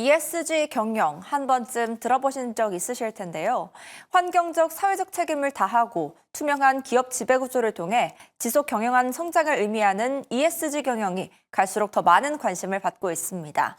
ESG 경영 한 번쯤 들어보신 적 있으실 텐데요. 환경적, 사회적 책임을 다하고 투명한 기업 지배 구조를 통해 지속 경영한 성장을 의미하는 ESG 경영이 갈수록 더 많은 관심을 받고 있습니다.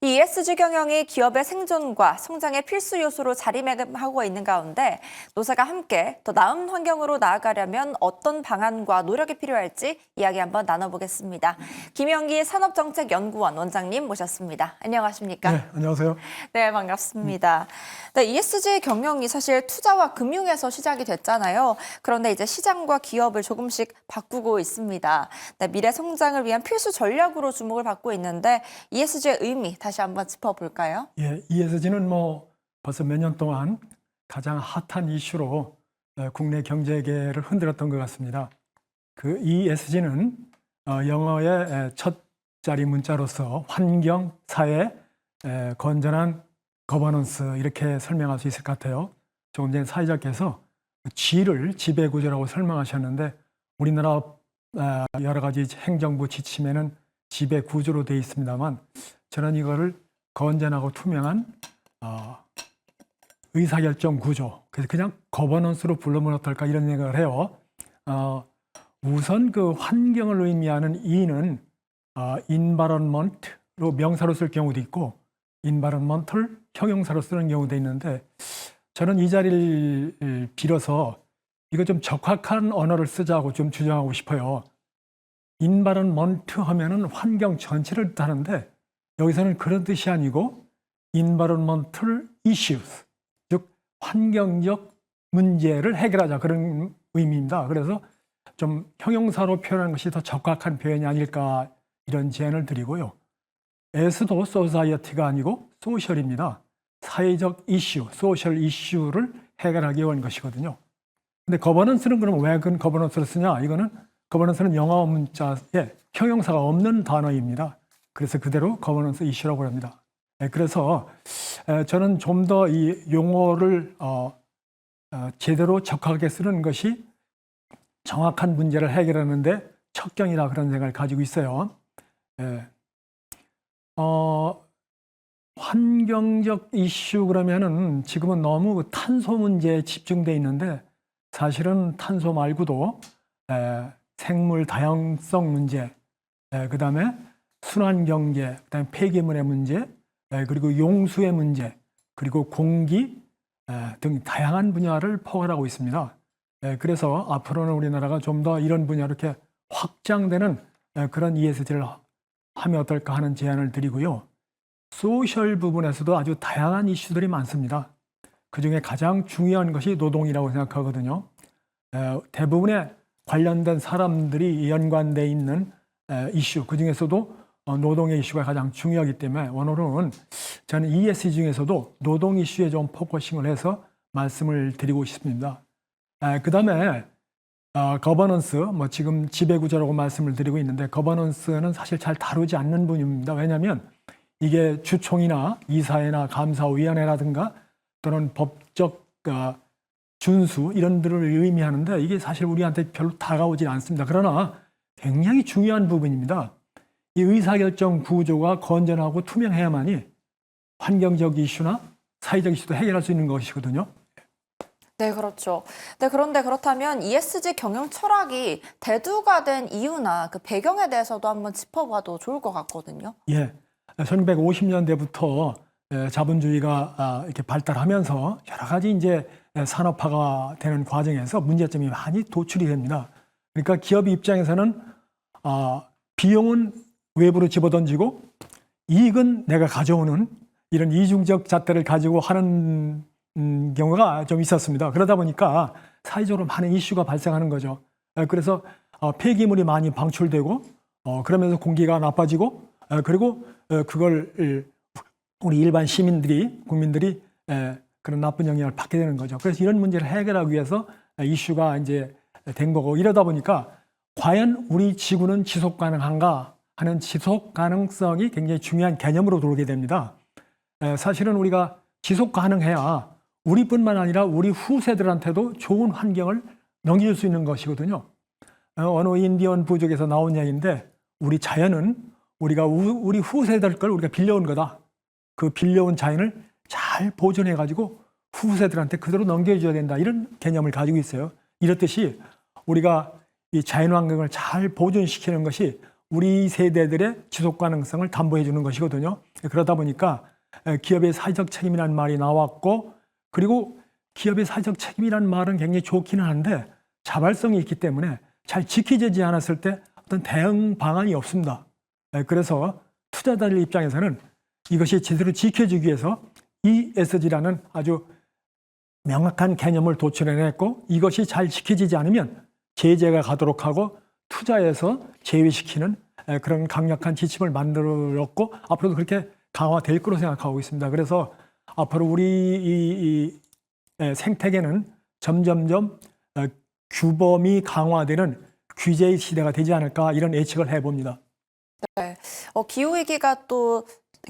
이 ESG 경영이 기업의 생존과 성장의 필수 요소로 자리매김하고 있는 가운데 노사가 함께 더 나은 환경으로 나아가려면 어떤 방안과 노력이 필요할지 이야기 한번 나눠보겠습니다. 김영기 산업정책연구원 원장님 모셨습니다. 안녕하십니까? 네, 안녕하세요. 네, 반갑습니다. 네, ESG 경영이 사실 투자와 금융에서 시작이 됐잖아요. 그런데 이제 시장과 기업을 조금씩 바꾸고 있습니다. 네, 미래 성장을 위한 필수 전략으로 주목을 받고 있는데 ESG의 의미 다시 한번 짚어볼까요? 예, ESG는 벌써 몇 년 동안 가장 핫한 이슈로 국내 경제계를 흔들었던 것 같습니다. 그 ESG는 영어의 첫 자리 문자로서 환경, 사회, 건전한 거버넌스 이렇게 설명할 수 있을 것 같아요. 조금 전에 사회자께서 G를 지배구조라고 설명하셨는데 우리나라 여러 가지 행정부 지침에는 지배구조로 되어 있습니다만 저는 이거를 건전하고 투명한 의사결정 구조, 그래서 그냥 거버넌스로 불러면 어떨까 이런 생각을 해요. 우선 그 환경을 의미하는 E는 environment로 명사로 쓸 경우도 있고 environmental 형용사로 쓰는 경우도 있는데 저는 이 자리를 빌어서 이거 좀 적확한 언어를 쓰자고 좀 주장하고 싶어요. environment 하면은 환경 전체를 뜻하는데 여기서는 그런 뜻이 아니고 environmental issues, 즉 환경적 문제를 해결하자 그런 의미입니다. 그래서 좀 형용사로 표현하는 것이 더 적확한 표현이 아닐까 이런 제안을 드리고요. S도 society가 아니고 social입니다. 사회적 이슈, 소셜 이슈를 해결하기 위한 것이거든요. 근데 거버넌스는 그럼 왜 그 거버넌스를 쓰냐? 이거는 거버넌스는 영어 문자에 형용사가 없는 단어입니다. 그래서 그대로 거버넌스 이슈라고 합니다. 그래서 저는 좀 더 이 용어를 제대로 적합하게 쓰는 것이 정확한 문제를 해결하는데 척경이다 그런 생각을 가지고 있어요. 환경적 이슈 그러면은 지금은 너무 탄소 문제에 집중돼 있는데 사실은 탄소 말고도 생물 다양성 문제, 그다음에 순환경제, 그다음에 폐기물의 문제, 그리고 용수의 문제, 그리고 공기 등 다양한 분야를 포괄하고 있습니다. 그래서 앞으로는 우리나라가 좀 더 이런 분야로 이렇게 확장되는 그런 ESG를 하면 어떨까 하는 제안을 드리고요. 소셜 부분에서도 아주 다양한 이슈들이 많습니다. 그중에 가장 중요한 것이 노동이라고 생각하거든요. 대부분의 관련된 사람들이 연관돼 있는 이슈, 그중에서도 노동의 이슈가 가장 중요하기 때문에 오늘은 저는 ESG 중에서도 노동 이슈에 좀 포커싱을 해서 말씀을 드리고 싶습니다. 그다음에 거버넌스, 지금 지배구조라고 말씀을 드리고 있는데 거버넌스는 사실 잘 다루지 않는 분야입니다. 왜냐하면 이게 주총이나 이사회나 감사위원회라든가 또는 법적 준수 이런 들을 의미하는데 이게 사실 우리한테 별로 다가오지 않습니다. 그러나 굉장히 중요한 부분입니다. 이 의사결정 구조가 건전하고 투명해야만이 환경적 이슈나 사회적 이슈도 해결할 수 있는 것이거든요. 네, 그렇죠. 네, 그런데 그렇다면 ESG 경영 철학이 대두가 된 이유나 그 배경에 대해서도 한번 짚어봐도 좋을 것 같거든요. 예, 1950년대부터 자본주의가 이렇게 발달하면서 여러 가지 이제 산업화가 되는 과정에서 문제점이 많이 도출이 됩니다. 그러니까 기업 입장에서는 비용은 외부로 집어던지고 이익은 내가 가져오는 이런 이중적 잣대를 가지고 하는 경우가 좀 있었습니다. 그러다 보니까 사회적으로 많은 이슈가 발생하는 거죠. 그래서 폐기물이 많이 방출되고 그러면서 공기가 나빠지고 그리고 그걸 우리 일반 국민들이 그런 나쁜 영향을 받게 되는 거죠. 그래서 이런 문제를 해결하기 위해서 이슈가 이제 된 거고 이러다 보니까 과연 우리 지구는 지속 가능한가 하는 지속 가능성이 굉장히 중요한 개념으로 들어오게 됩니다. 사실은 우리가 지속 가능해야 우리뿐만 아니라 우리 후세들한테도 좋은 환경을 넘길 수 있는 것이거든요. 어느 인디언 부족에서 나온 얘기인데 우리 자연은 우리 후세들 걸 우리가 빌려온 거다. 그 빌려온 자연을 잘 보존해가지고 후세들한테 그대로 넘겨줘야 된다. 이런 개념을 가지고 있어요. 이렇듯이 우리가 이 자연환경을 잘 보존시키는 것이 우리 세대들의 지속 가능성을 담보해 주는 것이거든요. 그러다 보니까 기업의 사회적 책임이라는 말이 나왔고, 그리고 기업의 사회적 책임이라는 말은 굉장히 좋기는 한데 자발성이 있기 때문에 잘 지켜지지 않았을 때 어떤 대응 방안이 없습니다. 그래서 투자자들 입장에서는 이것이 제대로 지켜지기 위해서 ESG라는 아주 명확한 개념을 도출해냈고, 이것이 잘 지켜지지 않으면 제재가 가도록 하고 투자에서 제외시키는 그런 강력한 지침을 만들었고, 앞으로도 그렇게 강화될 거로 생각하고 있습니다. 그래서 앞으로 우리 이 생태계는 점점점 규범이 강화되는 규제의 시대가 되지 않을까, 이런 예측을 해봅니다. 네.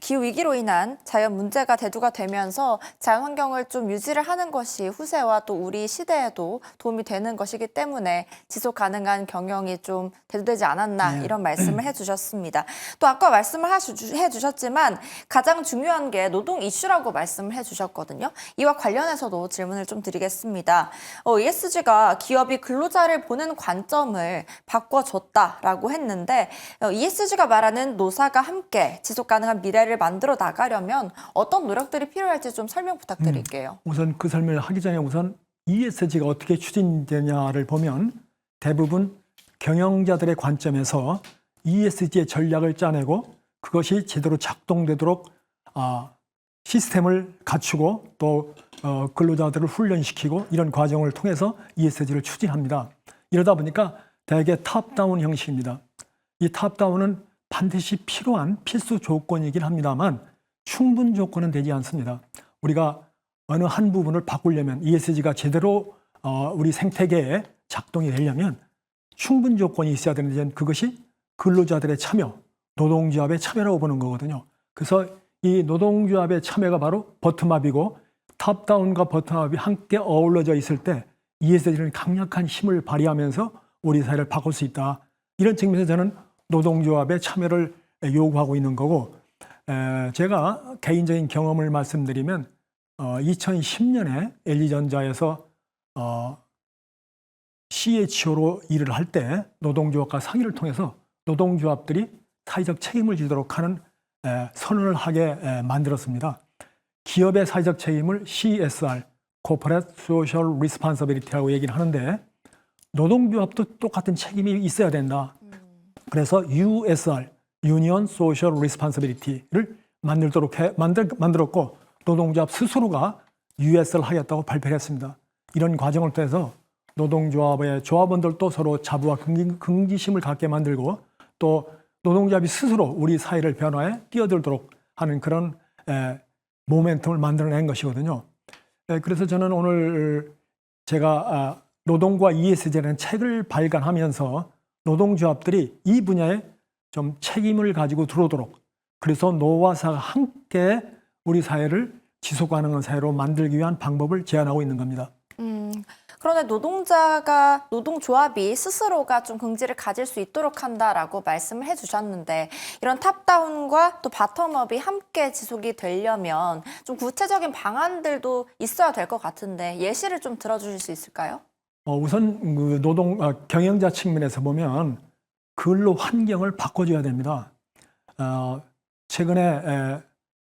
기후위기로 인한 자연 문제가 대두가 되면서 자연환경을 좀 유지를 하는 것이 후세와 또 우리 시대에도 도움이 되는 것이기 때문에 지속 가능한 경영이 좀 대두되지 않았나, 네. 이런 말씀을 해주셨습니다. 또 아까 말씀을 해주셨지만 가장 중요한 게 노동 이슈라고 말씀을 해주셨거든요. 이와 관련해서도 질문을 좀 드리겠습니다. ESG가 기업이 근로자를 보는 관점을 바꿔줬다라고 했는데, ESG가 말하는 노사가 함께 지속 가능한 미래를 만들어 나가려면 어떤 노력들이 필요할지 좀 설명 부탁드릴게요. 우선 그 설명을 하기 전에 우선 ESG가 어떻게 추진되냐를 보면 대부분 경영자들의 관점에서 ESG의 전략을 짜내고 그것이 제대로 작동되도록 시스템을 갖추고 또 근로자들을 훈련시키고 이런 과정을 통해서 ESG를 추진합니다. 이러다 보니까 대개 탑다운 형식입니다. 이 탑다운은 반드시 필요한 필수 조건이긴 합니다만 충분 조건은 되지 않습니다. 우리가 어느 한 부분을 바꾸려면 ESG가 제대로 우리 생태계에 작동이 되려면 충분 조건이 있어야 되는데 그것이 근로자들의 참여, 노동조합의 참여라고 보는 거거든요. 그래서 이 노동조합의 참여가 바로 버텀업이고 탑다운과 버텀업이 함께 어우러져 있을 때 ESG는 강력한 힘을 발휘하면서 우리 사회를 바꿀 수 있다. 이런 측면에서 저는 노동조합의 참여를 요구하고 있는 거고, 제가 개인적인 경험을 말씀드리면 2010년에 LG전자에서 CHO로 일을 할 때 노동조합과 상의를 통해서 노동조합들이 사회적 책임을 지도록 하는 선언을 하게 만들었습니다. 기업의 사회적 책임을 CSR, Corporate Social Responsibility라고 얘기를 하는데 노동조합도 똑같은 책임이 있어야 된다. 그래서 USR, Union Social Responsibility를 만들었고 노동조합 스스로가 USR를 하겠다고 발표를 했습니다. 이런 과정을 통해서 노동조합의 조합원들도 서로 자부와 긍지심을 갖게 만들고 또 노동조합이 스스로 우리 사회를 변화에 뛰어들도록 하는 그런 모멘텀을 만들어낸 것이거든요. 그래서 저는 오늘 제가 노동과 ESG라는 책을 발간하면서 노동조합들이 이 분야에 좀 책임을 가지고 들어오도록, 그래서 노와 사가 함께 우리 사회를 지속 가능한 사회로 만들기 위한 방법을 제안하고 있는 겁니다. 그런데 노동조합이 스스로가 좀 긍지를 가질 수 있도록 한다라고 말씀을 해주셨는데, 이런 탑다운과 또 바텀업이 함께 지속이 되려면 좀 구체적인 방안들도 있어야 될 것 같은데 예시를 좀 들어주실 수 있을까요? 우선 그 경영자 측면에서 보면 근로 환경을 바꿔줘야 됩니다. 최근에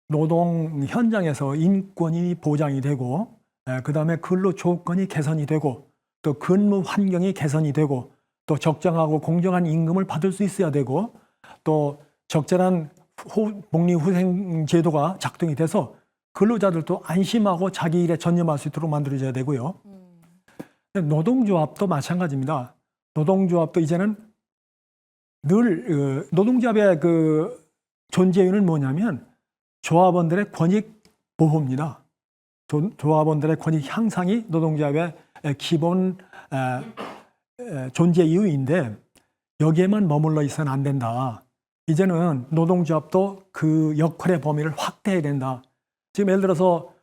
노동 현장에서 인권이 보장이 되고 그다음에 근로 조건이 개선이 되고 또 근무 환경이 개선이 되고 또 적정하고 공정한 임금을 받을 수 있어야 되고 또 적절한 복리후생 제도가 작동이 돼서 근로자들도 안심하고 자기 일에 전념할 수 있도록 만들어져야 되고요. 노동조합도 마찬가지입니다. 노동조합도 이제는 늘 노동조합의 그 존재 이유는 뭐냐면 조합원들의 권익 보호입니다. 조합원들의 권익 향상이 노동조합의 기본 존재 이유인데 여기에만 머물러 있어는 안 된다. 이제는 노동조합도 그 역할의 범위를 확대해야 된다. 지금 예를 들어서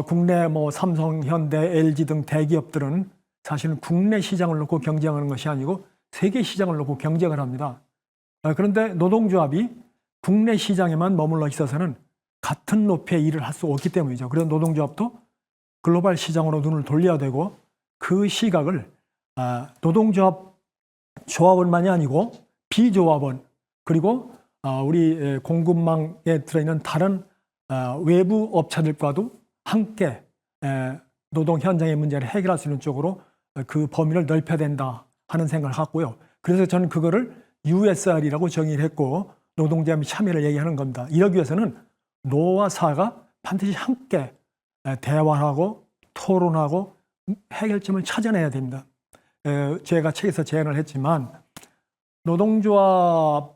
국내 삼성, 현대, LG 등 대기업들은 사실은 국내 시장을 놓고 경쟁하는 것이 아니고 세계 시장을 놓고 경쟁을 합니다. 그런데 노동조합이 국내 시장에만 머물러 있어서는 같은 높이의 일을 할 수 없기 때문이죠. 그래서 노동조합도 글로벌 시장으로 눈을 돌려야 되고 그 시각을 조합원만이 아니고 비조합원 그리고 우리 공급망에 들어있는 다른 외부 업체들과도 함께 노동 현장의 문제를 해결할 수 있는 쪽으로 그 범위를 넓혀야 된다 하는 생각을 갖고요. 그래서 저는 그거를 USR이라고 정의를 했고 노동조합의 참여를 얘기하는 겁니다. 이러기 위해서는 노와 사가 반드시 함께 대화하고 토론하고 해결점을 찾아내야 됩니다. 제가 책에서 제안을 했지만 노동조합이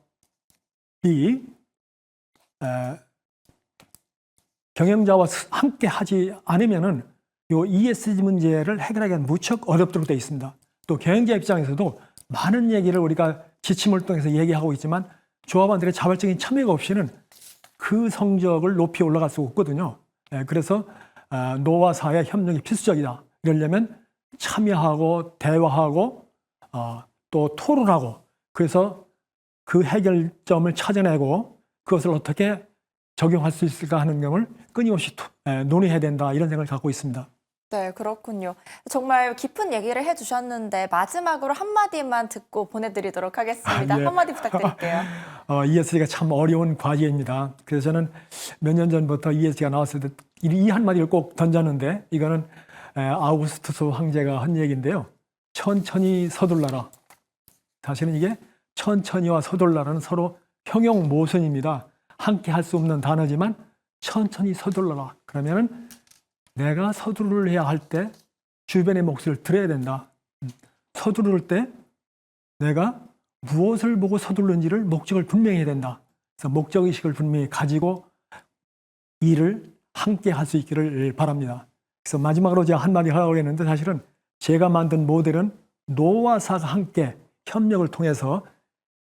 경영자와 함께 하지 않으면은 요 ESG 문제를 해결하기가 무척 어렵도록 되어 있습니다. 또 경영자 입장에서도 많은 얘기를 우리가 지침을 통해서 얘기하고 있지만 조합원들의 자발적인 참여가 없이는 그 성적을 높이 올라갈 수 없거든요. 그래서 노와 사의 협력이 필수적이다. 이러려면 참여하고 대화하고 또 토론하고 그래서 그 해결점을 찾아내고 그것을 어떻게 적용할 수 있을까 하는 점을 끊임없이 논의해야 된다 이런 생각을 갖고 있습니다. 네, 그렇군요. 정말 깊은 얘기를 해주셨는데 마지막으로 한마디만 듣고 보내드리도록 하겠습니다. 예. 한마디 부탁드릴게요. ESG가 참 어려운 과제입니다. 그래서 저는 몇 년 전부터 ESG가 나왔을 때 이 한마디를 꼭 던졌는데 이거는 아우구스투스 황제가 한 얘기인데요. 천천히 서둘러라. 사실은 이게 천천히와 서둘러라는 서로 형용 모순입니다. 함께 할 수 없는 단어지만 천천히 서둘러라. 그러면은 내가 서두르야 할 때 주변의 목소리를 들어야 된다. 서두를 때 내가 무엇을 보고 서두르는지를 목적을 분명히 해야 된다. 그래서 목적의식을 분명히 가지고 일을 함께 할 수 있기를 바랍니다. 그래서 마지막으로 제가 한마디 하려고 했는데 사실은 제가 만든 모델은 노와 사가 함께 협력을 통해서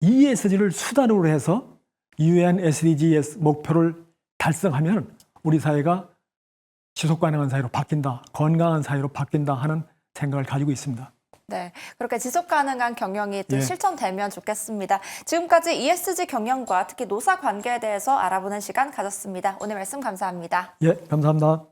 ESG를 수단으로 해서 UN SDGs 목표를 달성하면 우리 사회가 지속 가능한 사회로 바뀐다, 건강한 사회로 바뀐다 하는 생각을 가지고 있습니다. 네, 그렇게 지속 가능한 경영이 또 예. 실천되면 좋겠습니다. 지금까지 ESG 경영과 특히 노사 관계에 대해서 알아보는 시간 가졌습니다. 오늘 말씀 감사합니다. 예, 감사합니다.